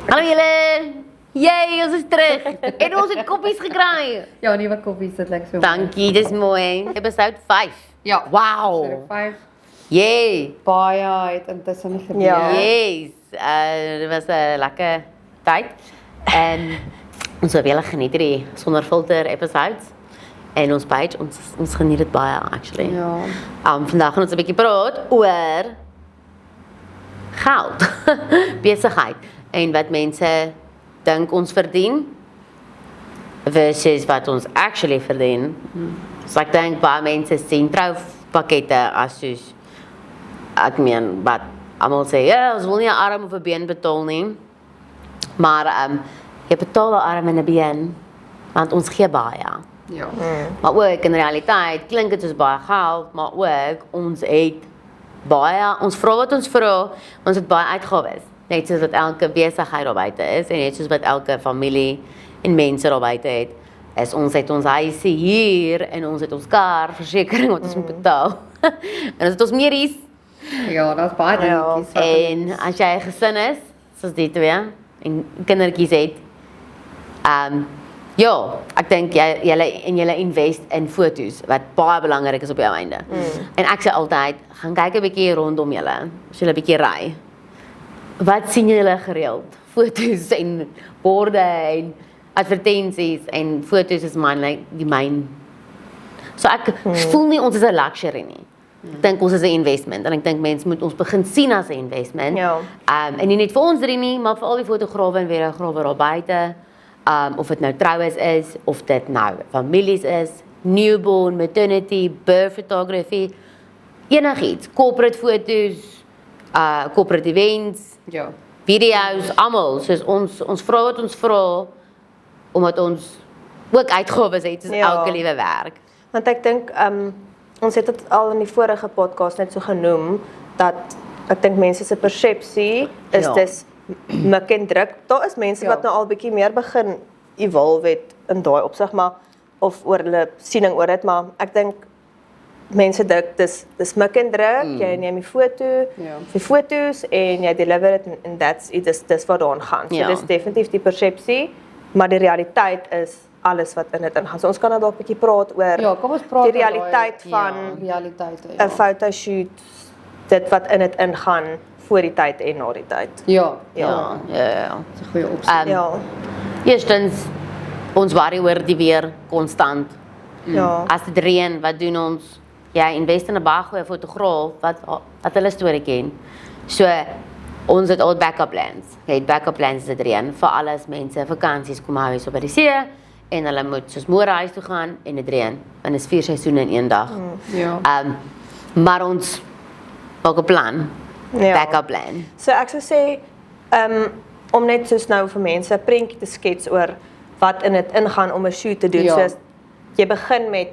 Hallo julle! Yay, ons is terug! En ons het koppies gekry! Ja, nuwe koppies, dit lyk so. Dankie, dis mooi. Episode 5. Ja. Wow! 5. Yay! Baie het intussen gebeur. Ja. Yes! Dit was 'n lekker tyd. En ons het baie geniet hierdie sonder filter episodes. En ons page, ons geniet dit baie actually. Ja. Vandag gaan ons 'n bietjie praat oor geld, besigheid en wat mense dink ons verdien versus wat ons actually verdien. So ek dink baie mense sien troupakkette as soos ek meen wat almal sê, ja, ons wil nie 'n arm of 'n been betaal nie. Maar jy betaal 'n arm en 'n been want ons gee baie. Ja. Maar ook in realiteit klink dit soos baie geld, maar ook ons het baie, ons vra wat ons vra, ons het baie uitgawes. Net soos wat elke besigheid daar buite is en net soos wat elke familie en mense daar buite het. Ons het ons huisie hier en ons het ons kar, versekering wat ons moet betaal. En ons het ons medies. Ja, dat is baie dingetjies. wat En as jy 'n gesin is, soos die twee, en kindertjies het, ja, ek dink julle invest in foto's wat baie belangrik is op jou einde. En ek sê altyd, gaan kyk 'n bietjie rondom julle, as julle 'n bietjie ry. Wat sien julle gereeld? Foto's en borde en advertensies en foto's is die myn. So ek voel nie ons is 'n luxury nie. Ek dink ons is 'n investment en ek dink mense moet ons begin sien as 'n investment. Ja. En nie net vir ons drie nie, maar vir al die fotograwe en videograwe daar buite. Of dit nou troues is, of dit nou families is, newborn, maternity, birth photography, enigiets, corporate foto's, corporate events, Ja. video's, almal. Soos ons vra wat ons vra, omdat ons ook uitgawes het soos Ja. elke liewe werk. Want ek dink ons het dit al in die vorige podcast net so genoem dat ek dink mense se persepsie is Ja. dis mik en druk. Daar is mense Ja. wat nou al bietjie meer begin evolve het in daai opsig, maar of oor hulle siening oor dit, maar ek dink mense dink dis mik en druk. Jy neem die foto, Ja. die foto's en jy deliver dit en that's it, dis wat daarin gaan. So Ja. dis definitief die persepsie, maar die realiteit is alles wat in dit ingaan. So ons kan nou dalk 'n bietjie praat oor Ja, kom ons praat die oor daai- realiteit van realiteite. 'n fotoshoot, dit wat in dit ingaan voor die tyd en na die tyd. Ja. Ja. Dis 'n goeie opsie. Ja. Eerstens, ons worry oor die weer konstant. Ja. As dit reën, wat doen ons? Jy invest in 'n baie goeie fotograaf wat hulle storie ken. So ons het al backup plans. Jy het backup plans as dit reën vir alles mense vakansies kom hou so by die see en hulle moet soos môre huis toe gaan en dit reën. En is 4 seisoene in een dag. Ja. Maar ons maak 'n plan. Ja. Backup plan. So ek sou sê om net soos nou vir mense 'n prentjie te skets oor wat in dit ingaan om 'n shoot te doen. Ja. So jy begin met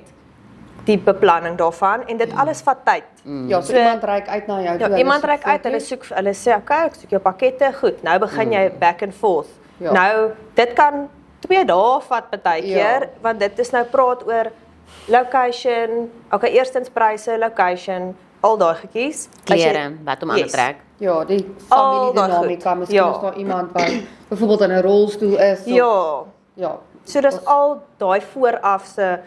die beplanning daarvan en dit alles vat tyd. Ja, so iemand reik uit na jou. Ja, toe, hulle iemand soek reik uit, foto's. hulle sê, okay, ek soek jou pakkette, goed, nou begin jy back and forth. Ja. Nou, dit kan 2 dae vat partykeer, Ja. want dit is nou praat oor location, okay, eerstens pryse, location, al daai goedjies. As jy- Klere, wat om aan te Yes. trek. Ja, die Al daai familiedynamika, goed. miskien Ja. is daar iemand wat byvoorbeeld in 'n rolstoel is of Ja, ja. so dis al daai voorafse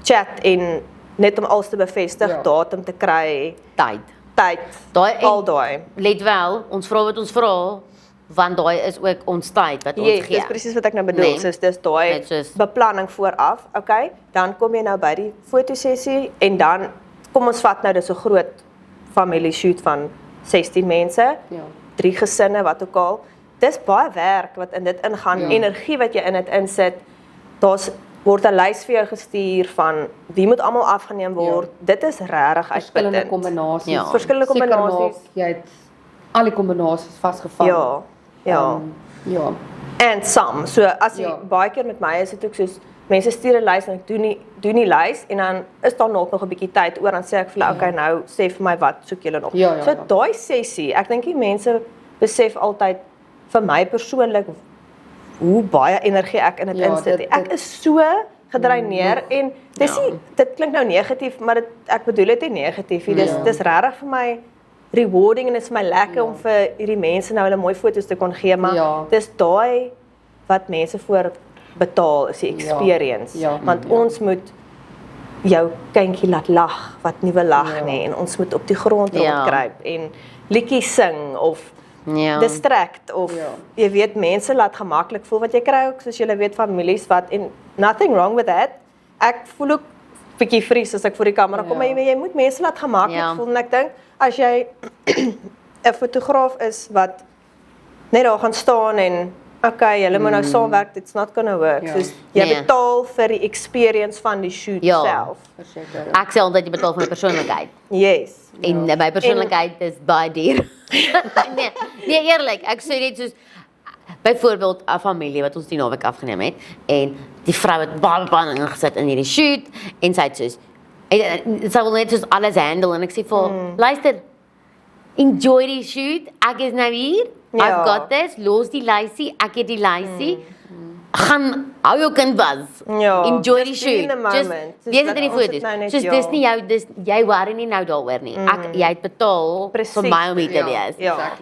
chat en net om alles te bevestig, Ja. datum te kry, Tyd. tyd, Daai al daai. Let wel, ons vra wat ons vra, want daai is ook ons tyd wat ons Yes, gee. dis presies wat ek nou bedoel. Nee. So dis daai Net soos- beplanning vooraf. Okay, dan kom jy nou by die fotosessie en dan kom ons vat nou dis 'n groot familie shoot van 16 mense, Ja. 3 gesinne wat ook al. Dis baie werk wat in dit ingaan, Ja. energie wat jy in dit insit. Word 'n lys vir jou gestuur van wie moet almal afgeneem word. Dit is regtig Verskillende uitputtend. kombinasies. Ja. Verskillende Seker kombinasies. maak Jy het al die kombinasies vasgevang. Ja. Ja. Ja. And some. So as jy Ja. baie keer met my is dit ook soos mense stuur 'n lys en ek doen die lys en dan is daar nog 'n bietjie tyd oor dan sê ek vir hulle okay nou sê vir my wat soek julle nog. Ja, ja, So ja. daai sessie, ek dink die mense besef altyd vir my persoonlik hoe baie energie ek in dit Ja, insit. dit- Ek is so gedreineer en dis Ja. nie dit klink nou negatief, maar ek bedoel dit nie negatief nie. Dis Ja. dis regtig vir my rewarding en dit is vir my lekker om vir hierdie mense nou hulle mooi foto's te kon gee, maar dis daai wat mense voor betaal is die experience. Want ons moet jou kindjie laat lag wat nie wil lag nie en ons moet op die grond rondkruip en liedjies sing of distract of jy weet mense laat gemaklik voel wat jy kry ook soos jy weet families wat en nothing wrong with that. Ek voel ook bietjie vries as ek voor die kamera kom, maar jy moet mense laat gemaklik voel en ek dink as jy 'n fotograaf is wat net daar gaan staan en okay, julle moet nou saamwerk, it's not gonna work. Soos jy betaal vir die experience van die shoot self. Ek sê altyd jy betaal vir my persoonlikheid. Yes. En my persoonlikheid is baie duur. nee, eerlik, ek sê net soos byvoorbeeld 'n familie wat ons die naweek afgeneem het en die vrou het baie beplanning gesit in hierdie shoot en sy het soos sy wil net soos alles handle en ek sê vir luister, enjoy die shoot, ek is nou hier, I've got this, los die lysie, ek het die lysie, gaan hou jou kind vas, enjoy die shoot, just wees dit in die foto's, soos dis nie jou, jy worry nie nou daaroor nie, jy het betaal vir my om hier te wees,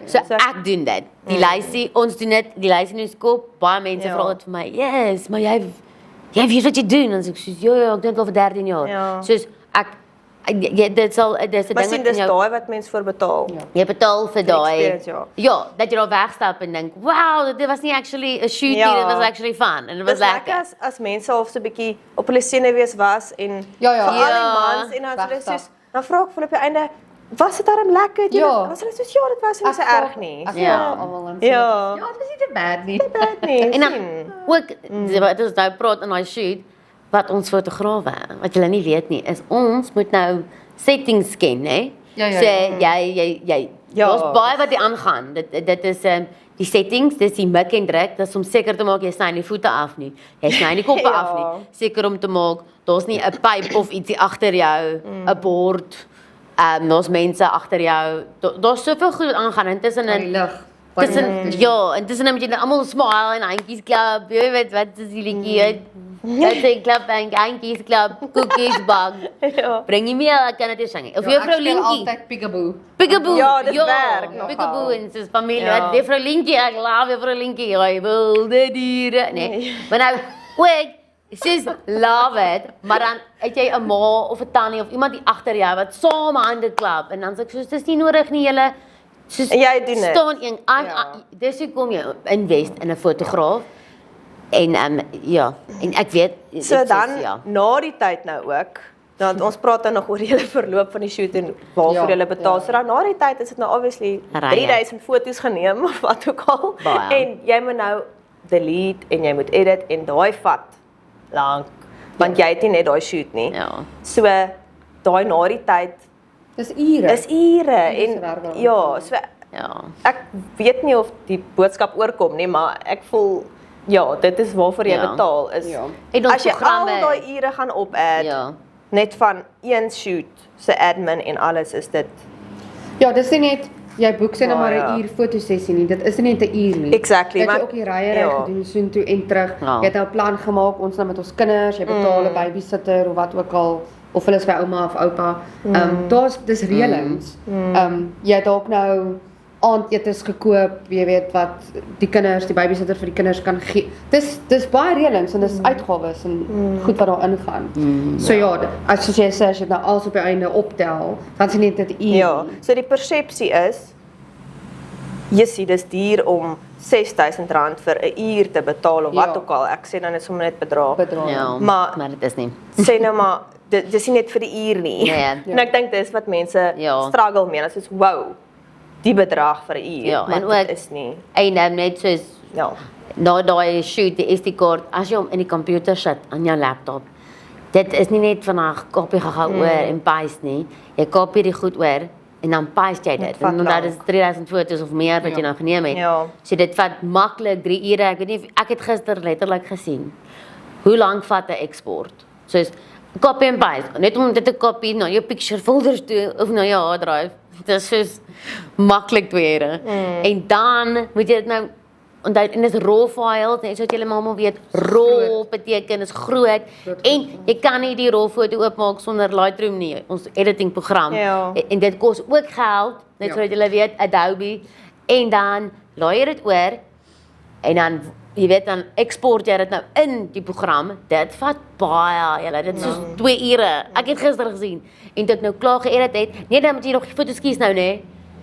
so ek doen dit, die lysie, ons doen dit, die lysie in ons kop, baie mense vra dit vir my, yes, maar jy weet wat jy doen, en so ek soos, ek doen het al vir 13 jaar, soos ek, dit sal, dis 'n ding wat dis daai wat mens vir betaal. Jy betaal vir daai, dat jy daar wegstap en dink, wow, dit was nie actually 'n shoot nie, dit was actually fun, en dit was lekker. As mense half so 'n bietjie op hulle senuwees was, en vir al die mans, en dan hulle soos, dan vra ek van op die einde, was dit daarom lekker? Was hulle soos, dit was nie so erg nie. Dit was nie te bad nie. En dan, ook, wat ons nou praat in daai shoot, wat ons fotograwe, wat julle nie weet nie, is ons moet nou settings ken, hè? So jy daar's baie wat hier aangaan. Dit is die settings, dis die mik en druk, dis om seker te maak jy sny nie voete af nie. Jy sny nie koppe af nie. Seker om te maak daar's nie 'n pyp of ietsie agter jou, 'n bord. Daar's mense agter jou. Daar's soveel goed wat aangaan intussen in lig. Intussen moet jy almal smile en handjies klap. Jy weet wat is die liedjie? Jy sê klap en handjies klap, cookies bak. Bring jy meer, ek kan dit nie sing. Of juffrou Linkie. Altyd peekaboo. Peekaboo. Ja, dit werk nog. Peekaboo en soos familie. Wat juffrou Linkie, ek love juffrou Linkie. Hy wilde diere. Nee. Maar nou, ook soos love it, maar dan het jy 'n ma of 'n tannie of iemand hier agter jou wat saam hande klap en dan sê ek soos dis nie nodig nie, julle soos jy doen dit. Staan een dis hoekom jy invest in 'n fotograaf. En en ek weet so dan na die tyd nou ook, want ons praat dan nog oor die hele verloop van die shoot en waarvoor jy betaal. So dan na die tyd is dit nou obviously 3000 foto's geneem of wat ook al. En jy moet nou delete en jy moet edit en daai vat lank, want jy het nie net daai shoot nie. So daai na die tyd dis ure. En so ek weet nie of die boodskap oorkom nie, maar ek voel dit is waarvoor jy betaal is. As jy al daai ure gaan op-add, net van een shoot se admin en alles is dit. Dis nie net jy boek sê nou maar 'n uur fotosessie nie. Dit is nie net 'n uur nie. Exactly. Jy het ook die ryery gedoen soontoe en terug. Jy het nou 'n plan gemaak, ons nou met ons kinders, jy betaal 'n babysitter of wat ook al, of hulle is by ouma of oupa. Dis reëlings. Jy het dalk nou aandetens gekoop, jy weet wat die babysitter vir die kinders kan gee. Dis baie reëlings en dis uitgawes en goed wat daar ingaan. So as jy sê as jy nou alles op die einde optel, dan is dit net 'n uur. So die persepsie is dis duur om R6,000 vir 'n uur te betaal of wat ook al. Ek sê dan is sommer net bedrag. Maar dit is nie. Sê nou maar dis nie net vir die uur nie. En ek dink dis wat mense struggle mee. Dit is wow. Die bedrag vir 'n uur, en ook dit is nie. En net soos na daai shoot, die SD-kaart, as jy hom in die komputer sit aan jou laptop, dit is nie net van 'n kopie gegaan oor en paste nie. Jy kopie die goed oor en dan paste jy dit. En dan is 3000 foto's of meer wat jy nou geneem het. So dit vat maklik 3 ure. Ek weet nie, ek het gister letterlik gesien hoe lank vat 'n export. Soos copy and paste, net om dit te kopie na jou picture folders toe of na jou hard drive. Dit is soos maklik 2 ure. En dan moet jy dit nou en dis raw files, net sodat julle almal weet, raw beteken is groot en jy kan nie die raw foto oopmaak sonder Lightroom nie, ons editing program. En dit kos ook geld, net sodat julle weet, Adobe, en dan laai jy dit oor en dan jy weet dan export jy dit nou in die program. Dit vat baie, julle, dit is soos 2 ure. Ek het gister gesien en dit nou klaar geëdit het. Nee, dan moet jy nog die foto's kies nou, nê?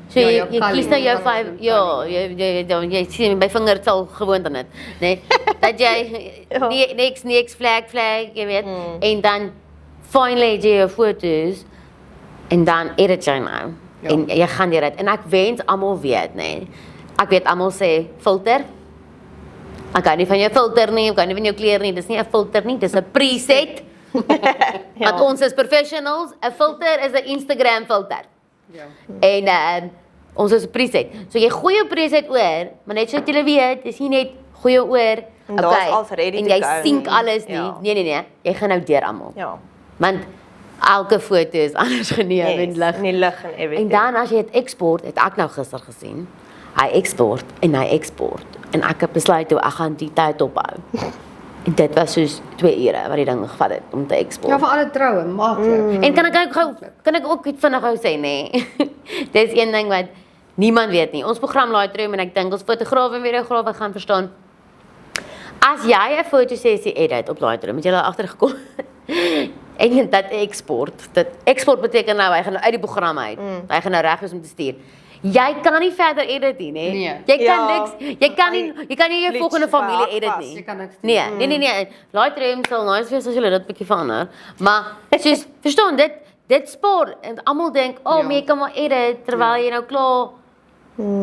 So jy kies nou jou 5, jy sien my vinger sal gewoond aan dit, nê? Dat jy niks flag, jy weet, en dan finally jy jou foto's en dan edit jy nou. En jy gaan dit en ek wens almal weet, nê? Ek weet almal sê filter. Ek kan nie van jou filter nie, ek kan nie van jou kleur nie, dis nie 'n filter nie, dis 'n preset. Want ons is professionals, 'n filter is 'n Instagram filter. En ons is 'n preset. So jy gooi jou preset oor, maar net so dat jy weet, dis nie net gooi jou oor, en jy sync alles nie. Nee, jy gaan nou deur almal. Want elke foto is anders geneem en lig. En lig en everything. En dan as jy dit export, het ek nou gister gesien, hy export. En ek het besluit toe ek gaan die tyd ophou. En dit was soos 2 ure wat die ding gevat het om te export. Ja, vir alle troue, maklik. En kan ek ook iets vinnig gou sê, nê? Dis een ding wat niemand weet nie. Ons program Lightroom en ek dink ons fotograwe en videograwe gaan verstaan. As jy 'n fotosessie edit op Lightroom, het jy al agtergekom. En dat export beteken nou hy gaan nou uit die program uit. Hy gaan nou reg wees om te stuur. Jy kan nie verder edit nie, hè? Nee. Jy kan niks, jy kan nie jou volgende familie edit nie. Jy kan niks doen. Nee. Lightroom sal nice wees as jy dit bietjie verander. Maar soos verstaan dit spaar en almal dink, maar jy kan maar edit terwyl jy nou klaar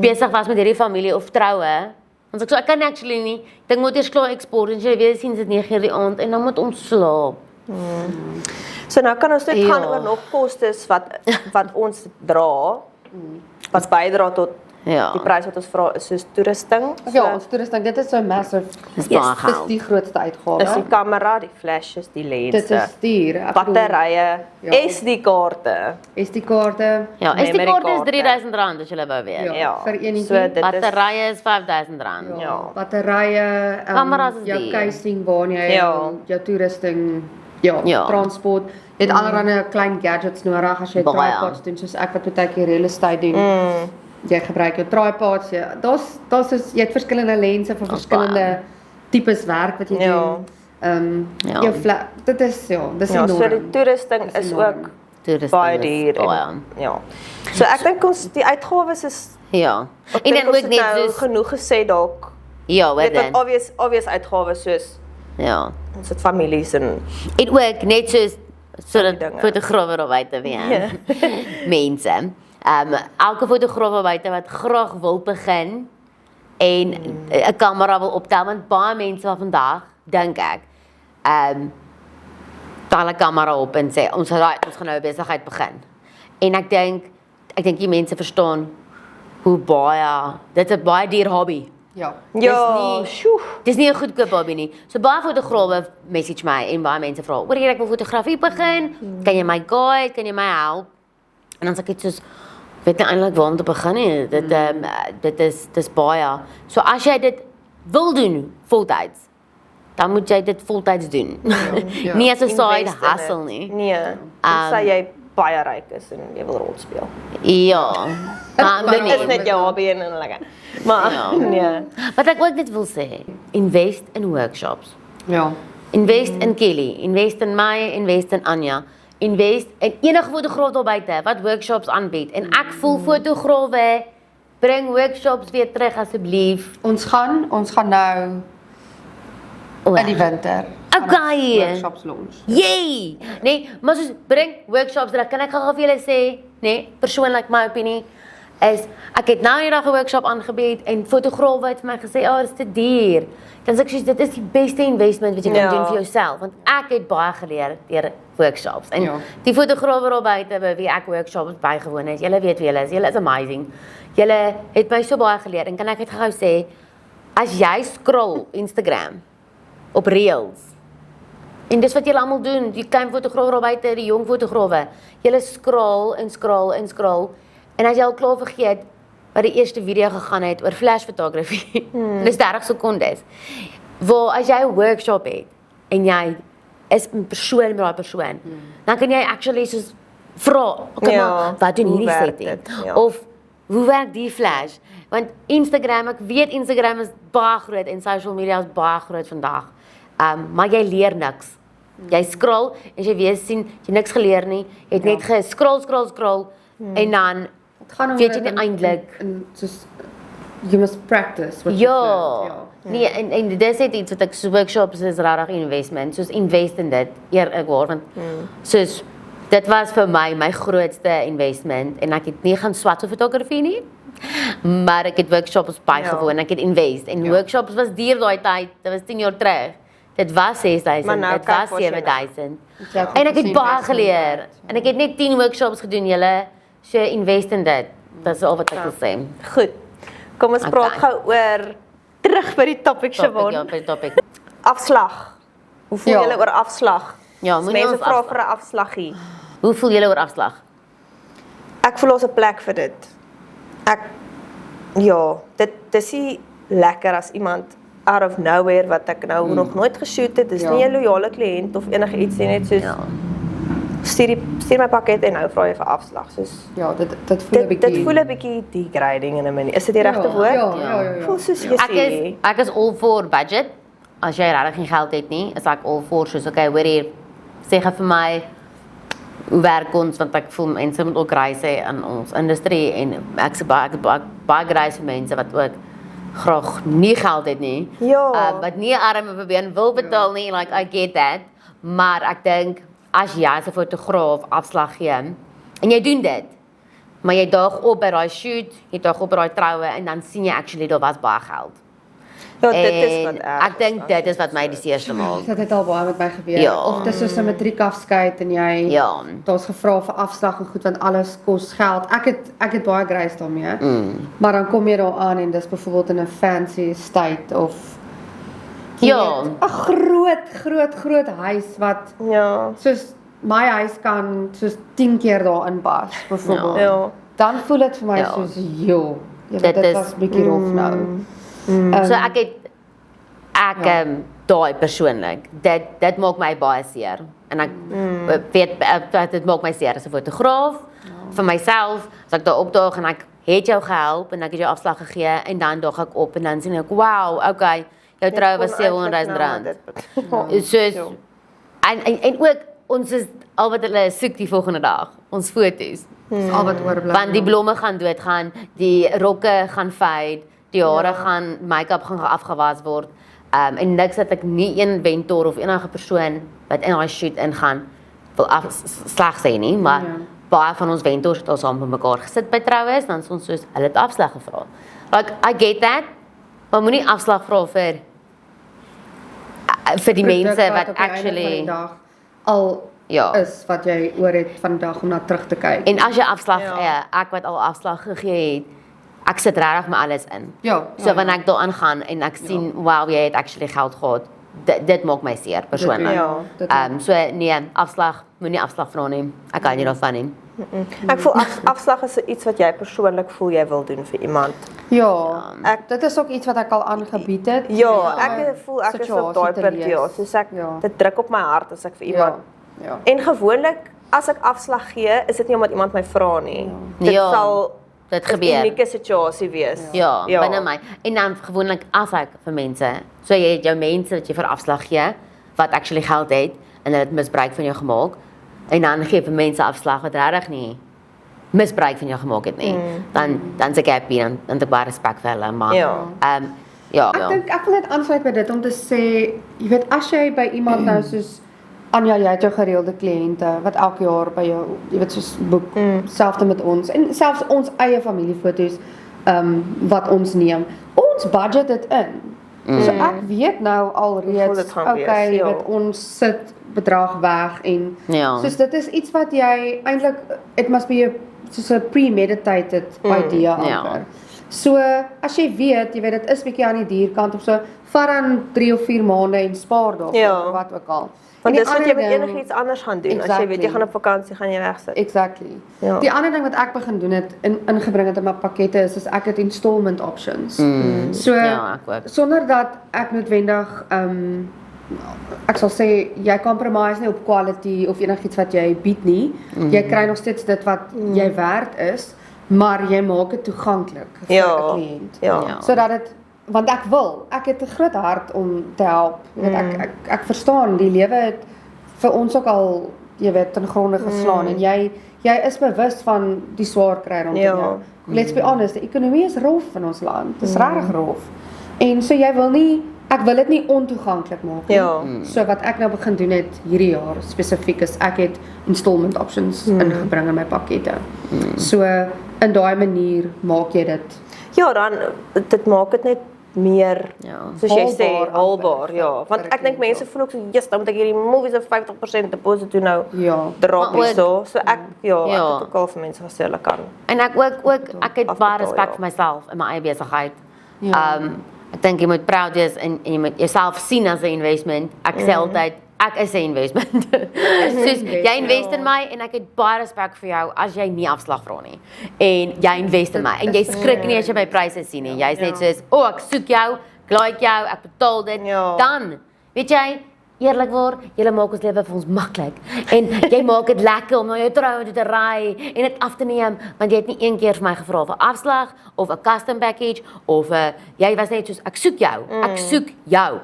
besig was met hierdie familie of troue. Want ek kan actually nie. Dink moet eers klaar export en jy weet sien dit 9:00 die aand en dan moet ons slaap. So nou kan ons net gaan oor nog kostes wat ons dra. Wat bydra tot die prys wat ons vra is soos toerusting. Ja, ons toerusting, dit is so massive. Dis die grootste uitgawe. Dis die kamera, die flashes, die lense. Dit is duur. Batterye, SD-kaarte. SD-kaarte. Ja, SD-kaarte is R3000 as jy wou weet. Ja, vir enetjie. Batterye is R5000. Ja, batterye, kameras is jou casing waarna jy jou toerusting transport. Jy het allerlei klein gadgets nodig as jy tripods doen, soos ek wat baie keer real estate doen. Jy gebruik jou tripods. Jy het verskillende lense vir verskillende tipes werk wat jy doen. Dit is dis enorm. So die toerusting is ook baie duur. Ja. So ek dink ons die uitgawes is en dan ook net soos genoeg gesê dalk. Ja, wat dan? Obvious uitgawes soos ons het families en ook net sodat fotograwe daar buite wees. Mense. Elke fotograaf buite wat graag wil begin en 'n kamera wil optel, want baie mense van vandag dink ek tel 'n kamera op en sê ons gaan nou 'n besigheid begin. En ek dink die mense verstaan hoe baie dit 'n baie duur hobby. Dis nie 'n goedkoop hobby nie. So baie fotograwe message my en baie mense vra, "Oor ek wil fotografie begin, kan jy my guide, kan jy my help?" En dan sê ek soos weet nie eintlik waar om te begin nie. Dit is baie. So as jy dit wil doen voltyds, dan moet jy dit voltyds doen. Nie as 'n side hustle nie. Nee. Sê jy baie ryk is en jy wil rol speel. Ja. Maar dit is net jou hobby en lekker. Maar nee. Wat ek ook net wil sê, invest in workshops. Ja. Invest in Kelly, invest in my, invest in Anja. Invest in enige fotograaf daar buite wat workshops aanbied. En ek voel fotograwe bring workshops weer terug asseblief. Ons gaan nou in die winter. Okay. Workshops launch. Yay! Nee, maar soos bring workshops terug. Kan ek gou vir julle sê, nee, persoonlik my opinie is ek het nou eendag 'n workshop aangebied en fotograwe het vir my gesê, "Dit is te duur." Dan sê ek soos dit is die beste investment wat jy kan doen vir jouself, want ek het baie geleer deur workshops. En die fotograwe daar buite by wie ek workshops bygewoon het, julle weet wie julle is. Julle is amazing. Julle het my so baie geleer en kan ek net gou sê, as jy scroll Instagram op Reels en dis wat julle almal doen, die klein fotograwe daar buite, die jong fotograwe, julle scroll en scroll en scroll. En as jy al klaar vergeet, wat die eerste video gegaan het oor flash photography. Dis 30 sekondes. Waar as jy 'n workshop het en jy is 'n persoon met daai persoon, dan kan jy actually soos vra, okay, maar wat doen hierdie setting? Of hoe werk die flash? Want Instagram, ek weet Instagram is baie groot en social media is baie groot vandag. Maar jy leer niks. Jy scroll en jy weet sien jy niks geleer nie. Jy het net scroll en dan weet jy nie eintlik soos you must practice what you learn. Nee, en dis het iets wat ek so workshops is regtig investment, soos invest in dit, eerlikwaar, want soos dit was vir my grootste investment en ek het nie gaan swat vir fotografie nie, maar ek het workshops bygewoon, ek het invest en workshops was duur daai tyd, dit was 10 jaar terug. Dit was 6,000, dit was 7,000. En ek het baie geleer. En ek het net 10 workshops gedoen, julle, so invest in dit. Dit is al wat ek wil sê. Goed. Kom ons praat gou oor terug by die topic, Siobhan. Ja, by die topic. Afslag. Hoe voel julle oor afslag? Ja, moenie mense vra vir 'n afslaggie. Hoe voel julle oor afslag? Ek voel ons 'n plek vir dit. Dit is nie lekker as iemand out of nowhere wat ek nou nog nooit geshoot het. Dis nie 'n loyale kliënt of enige iets nie, net soos stuur my pakket en nou vra jy vir afslag. Soos dit voel 'n bietjie. Dit voel 'n bietjie degrading in 'n manier. Is dit die regte woord? Ja. Voel soos jy sê. Ek is all for budget. As jy regtig geen geld het nie, is ek all for soos okay, hoor hier, sê gou vir my hoe werk ons, want ek voel mense moet ook reis in ons industrie en ek sê baie reis vir mense wat ook graag nie geld het nie. Wat nie arme probeer wil betaal nie, like I get that. Maar ek dink as jy as 'n fotograaf afslag gee en jy doen dit, maar jy daag op by daai shoot, jy daag op by daai troue en dan sien jy actually daar was baie geld. Ja, dit is wat ek dink dit is wat my die seerste maak. Dit het al baie met my gebeur. Of dis soos 'n matriekafskeid en jy daar's gevra vir afslag en goed want alles kos geld. Ek het baie grace daarmee. Maar dan kom jy daar aan en dis byvoorbeeld in 'n fancy estate of 'n groot huis wat soos my huis kan soos 10 keer daarin pas byvoorbeeld. Dan voel dit vir my soos dit was 'n bietjie rof nou. So ek daai persoonlik, dit maak my baie seer. En ek weet dit maak my seer as 'n fotograaf vir myself, as ek daar opdaag en ek het jou gehelp en ek het jou afslag gegee en dan daag ek op en dan sien ek, wow, okay, jou trou was R700. Soos en ook ons is al wat hulle soek die volgende dag, ons foto's. Al wat oorbly. Want die blomme gaan doodgaan, die rokke gaan fade, die hare gaan, make-up gaan afgewas word. En niks dat ek nie een mentor of enige persoon wat in daai shoot ingaan wil slag sê nie, maar baie van ons mentors het al saam met mekaar gesit by troues, dan is ons soos hulle het afslag gevra. Like I get that, maar moenie afslag vra vir die mense wat actually al is wat jy oor het vandag om na terug te kyk. En as jy afslag ek wat al afslag gegee het, ek sit regtig met alles in. So wanneer ek daar aangaan en ek sien wow, jy het actually geld gehad. Dit maak my seer persoonlik. So nee, afslag, moenie afslag vra nie. Ek kan nie daarvan nie. Ek voel afslag is iets wat jy persoonlik voel jy wil doen vir iemand. Dit is ook iets wat ek al aangebied het. Ek voel ek is op daai punt soos ek dit druk op my hart as ek vir iemand. En gewoonlik as ek afslag gee, is dit nie omdat iemand my vra nie. Dit sal dit gebeur. 'n unieke situasie wees. Binne my. En dan gewoonlik as ek vir mense, so jy het jou mense wat jy vir afslag gee, wat actually geld het, en hulle het misbruik van jou gemaak, en dan gee vir mense afslag wat regtig nie misbruik van jou gemaak het nie, dan se ek happy, dan het ek baie respek vir hulle, maar ek dink ek wil net aansluit by dit om te sê, jy weet, as jy by iemand nou soos Anja, jy het jou gereelde kliënte wat elke jaar by jou, jy weet, soos boek, selfde met ons, en selfs ons eie familiefoto's wat ons neem. Ons budget dit in. So ek weet nou alreeds, okay, jy weet, ons sit bedrag weg en soos dit is iets wat jy eintlik, it must be soos 'n premeditated idea amper. So, as jy weet, dit is bietjie aan die dierkant, of so, vat dan 3 of 4 maande en spaar daarvoor, wat ook al. Want dis wat jy met enigiets anders gaan doen, as jy weet, jy gaan op vakansie, gaan jy wegsit. Exactly. Die ander ding wat ek begin doen het, ingebring het in my pakkette is ek het installment options. So, sonder dat ek noodwendig, ek sal sê, jy compromise nie op quality of enigiets wat jy bied nie, jy kry nog steeds dit wat jy werd is, maar jy maak dit toeganklik vir 'n kliënt. Sodat dit, want ek het 'n groot hart om te help. Ek verstaan, die lewe het vir ons ook al, ten gronde geslaan, en jy is bewus van die swaar kry rondom jou. Let's be honest, die ekonomie is rof in ons land, dit is regtig rof. En so ek wil dit nie ontoeganklik maak nie. So wat ek nou begin doen het hierdie jaar spesifiek is, ek het installment options ingebring in my pakkette. So in daai manier maak jy dit. Ja, dan dit maak dit net meer, soos jy sê, haalbaar, want ek dink mense voel ook so, dan moet ek hierdie movies of 50% deposit doen nou, drop so ek het ook al vir mense gesê, hulle kan. En ek het baie respek vir myself in my eie besigheid. Ek dink jy moet proud wees en jy moet jouself sien as 'n investment. Ek sê altyd, ek is 'n investment. Soos, jy invest in my en ek het baie respek vir jou as jy nie afslag vra nie. En jy invest in my en jy skrik nie as jy my pryse sien nie. Jy's net soos, ek soek jou, ek like jou, ek betaal dit. Dan, weet jy, eerlikwaar, jy maak ons lewe vir ons maklik. En jy maak dit lekker om na jou troue te ry en dit af te neem, want jy het nie een keer vir my gevra vir afslag of 'n custom package of jy was net soos ek soek jou.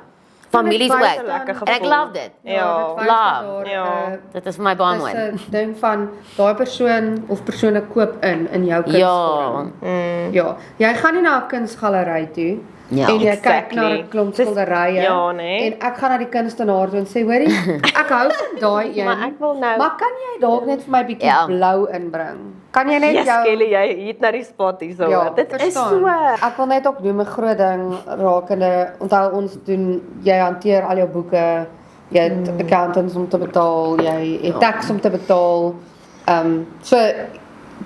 Families ook. En ek love dit. Dit is vir my baie mooi. Dit is 'n ding van daai persoon of persone koop in jou kunsvorm. Jy gaan nie na 'n kunsgalery toe. En jy kyk na 'n klomp skilderye en ek gaan na die kunstenaar toe en sê, hoorie, ek hou van daai een, maar kan jy dalk net vir my bietjie blou inbring? Kan jy net jy het na die spot hier so. Dit is so. Ek wil net ook doen 'n groot ding rakende, onthou ons doen, jy hanteer al jou boeke, jy het accountants om te betaal, jy het tax om te betaal. So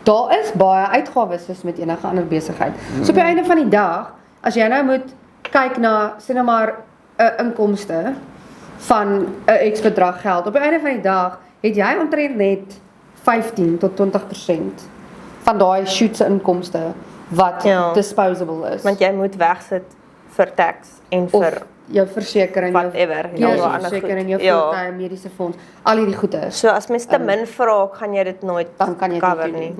daar is baie uitgawes soos met enige ander besigheid. So op die einde van die dag, as jy nou moet kyk na, sê nou maar, 'n inkomste van 'n X bedrag geld, op die einde van die dag het jy omtrent net 15 tot 20% van daai shoot se inkomste wat disposable is. Want jy moet wegsit vir tax en vir jou versekering, jou versekering, jou voertuie, mediese fonds, al hierdie goede. So as mens te min vra, gaan jy dit nooit cover nie.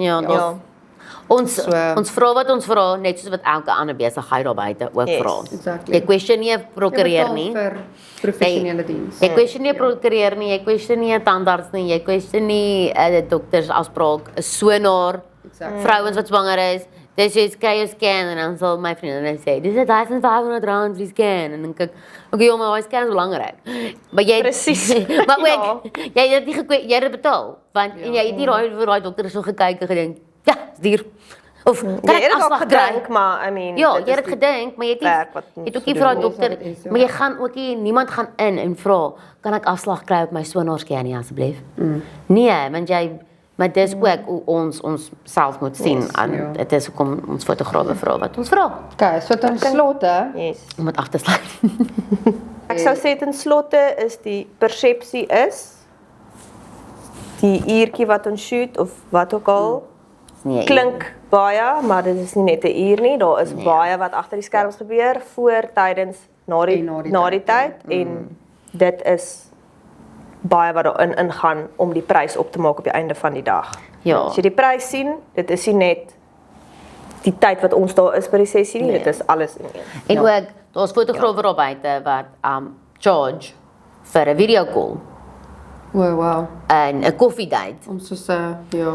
Ons vra wat ons vra, net soos wat elke ander besigheid daar buite ook vra. Jy question nie 'n prokureur nie. Vir professionele diens. Jy question nie 'n prokureur nie, jy question nie 'n tandarts nie, jy question nie 'n doktersafspraak, 'n sonaar, vrouens wat swanger is. Dis jy kry jou scan en dan sal my vriendin sê, dis R1,500 vir die scan en dan kyk, okay, maar daai scan is belangrik. Maar jy maar ook jy het nie jy het betaal, want en jy het nie daai dokter so gekyk en gedink, ja, dier. Of kan ek afslag kry? Maar I mean, jy het gedink, maar jy het ook nie vir daai dokter, maar jy gaan ook nie, niemand gaan in en vra, kan ek afslag kry op my sonaarscan nie asseblief? Nee, want maar dis ook hoe ons self moet sien. Dit is hoekom ons fotograwe vra wat ons vra. Okay, so ten slotte, om dit af te sluit. Ek sou sê ten slotte is die persepsie is die uurtjie wat ons shoot of wat ook al klink baie, maar dit is nie net 'n uur nie. Daar is baie wat agter die skerms gebeur, voor, tydens, na die tyd en dit is baie wat daarin ingaan om die prys op te maak op die einde van die dag. As jy die prys sien, dit is nie net die tyd wat ons daar is by die sessie nie, dit is alles in een. En ook, daar's fotograwe daar buite wat charge vir 'n video call. Wow. En 'n koffiedate. Om soos ja.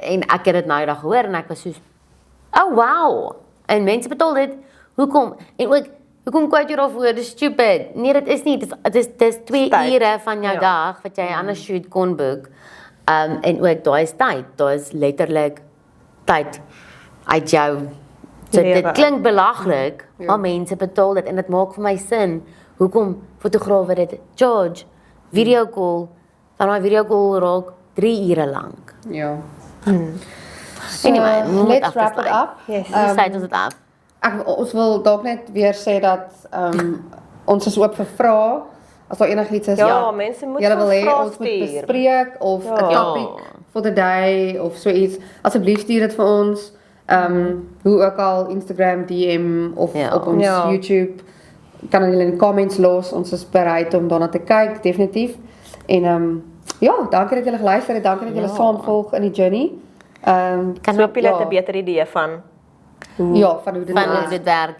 En ek het dit nou eendag gehoor en ek was soos, oh wow. En mense betaal dit. Hoekom? En ook hoekom kwyt jy daarvoor? Dis stupid. Nee, dit is nie. Dis 2 ure van jou dag wat jy 'n ander shoot kon boek. En ook daai is tyd. Daai is letterlik tyd uit jou. So dit klink belaglik, maar mense betaal dit en dit maak vir my sin. Hoekom fotograwe dit charge? Video call, van my video call raak 3 ure lank. Ja. Anyway, let's wrap it up. Yes. Sluit ons dit af. Ons wil dalk net weer sê dat ons is oop vir vrae. As daar enigiets is Ja, mense moet julle wil hê vrae ons moet stuur. bespreek of 'n topic for the day of so iets, asseblief stuur dit vir ons. Hoe ook al Instagram DM of op ons YouTube. Kan julle in die comments los. Ons is bereid om daarna te kyk, definitief. En ja, dankie dat julle geluister het. Dankie dat julle saamvolg in die journey. Kan hoop julle het 'n beter idee van ja, van hoe dit Van hoe dit werk.